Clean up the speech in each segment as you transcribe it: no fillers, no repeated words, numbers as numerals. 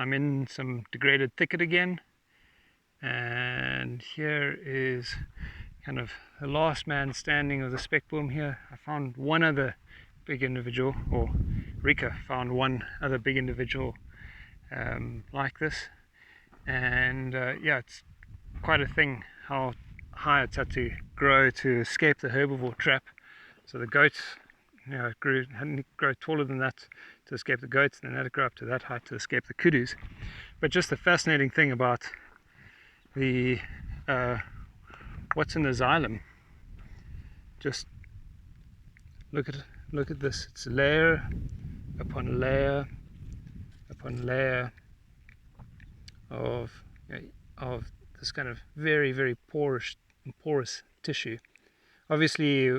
I'm in some degraded thicket again, and here is kind of the last man standing of the spekboom here. I found one other big individual, or Rika found one other big individual like this, and yeah, it's quite a thing how high it's had to grow to escape the herbivore trap. So the goats, hadn't to grow taller than that to escape the goats, and then had to grow up to that height to escape the kudus. But just the fascinating thing about the what's in the xylem, just look at this. It's layer upon layer upon layer of this kind of very porous tissue. Obviously,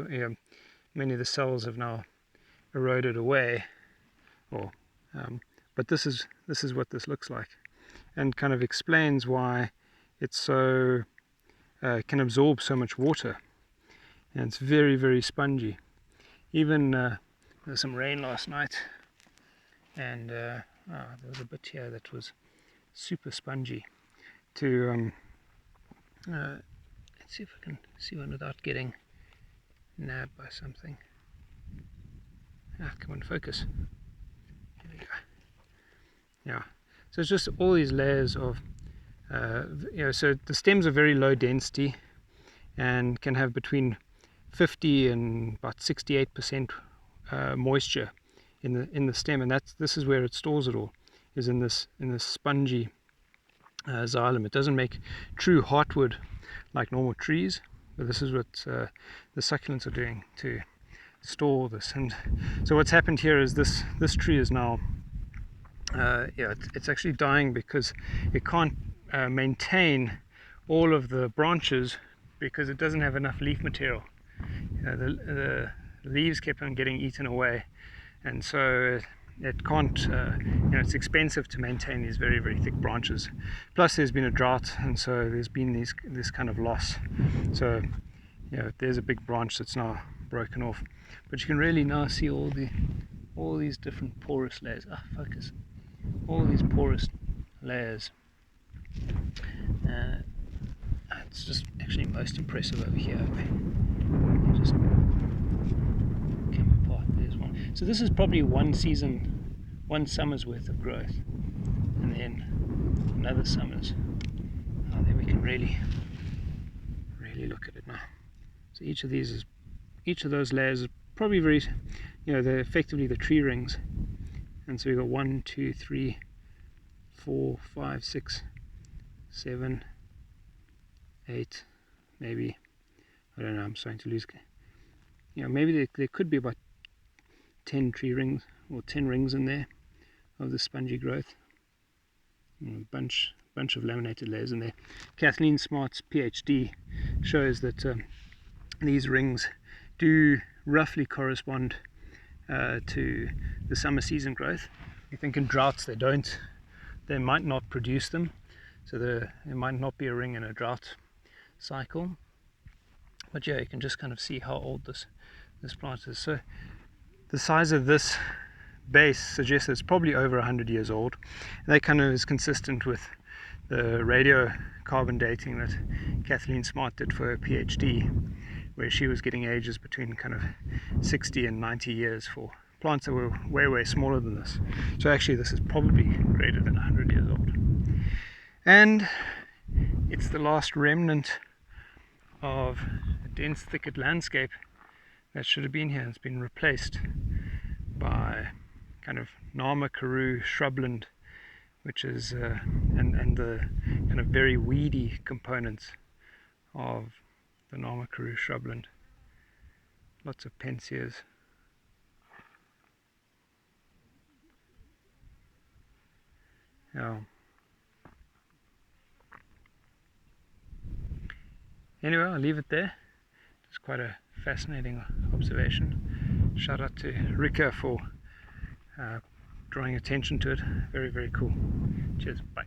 many of the cells have now eroded away, but this is what this looks like, and kind of explains why it's so can absorb so much water, and it's very spongy. Even there was some rain last night, and there was a bit here that was super spongy. Let's see if I can see one without getting nabbed by something. Come on, focus. There we go. Yeah, so it's just all these layers of so the stems are very low density and can have between 50 and about 68% moisture in the stem, and this is where it stores it all, is in this spongy xylem. It doesn't make true heartwood like normal trees, but this is what the succulents are doing to store this. And so what's happened here is this tree is now it's actually dying because it can't maintain all of the branches because it doesn't have enough leaf material. The leaves kept on getting eaten away, and so it can't, it's expensive to maintain these very thick branches. Plus there's been a drought, and so there's been this kind of loss. So there's a big branch that's now broken off, but you can really now see all these different porous layers. Focus. All these porous layers. It's just actually most impressive over here. You just come apart. There's one. So this is probably one summer's worth of growth, and then another summer's. There we can really look at it now. So each of those layers is probably very, they're effectively the tree rings. And so we've got 1, 2, 3, 4, 5, 6, 7, 8, maybe, I don't know, I'm starting to lose, maybe there could be about 10 tree rings, or 10 rings in there of the spongy growth. A bunch of laminated layers in there. Kathleen Smart's PhD shows that these rings do roughly correspond to the summer season growth. I think in droughts they might not produce them, so there might not be a ring in a drought cycle. But yeah, you can just kind of see how old this plant is. So the size of this base suggests it's probably over 100 years old. And that kind of is consistent with the radiocarbon dating that Kathleen Smart did for her PhD, where she was getting ages between kind of 60 and 90 years for plants that were way smaller than this. So actually this is probably greater than 100 years old. And it's the last remnant of a dense thicket landscape that should have been here. It's been replaced by kind of Nama Karoo shrubland, which is and the kind of very weedy components of the Nama Karoo shrubland. Lots of pensiers. Yeah. Anyway, I'll leave it there. It's quite a fascinating observation. Shout out to Rika for drawing attention to it. Very cool. Cheers. Bye.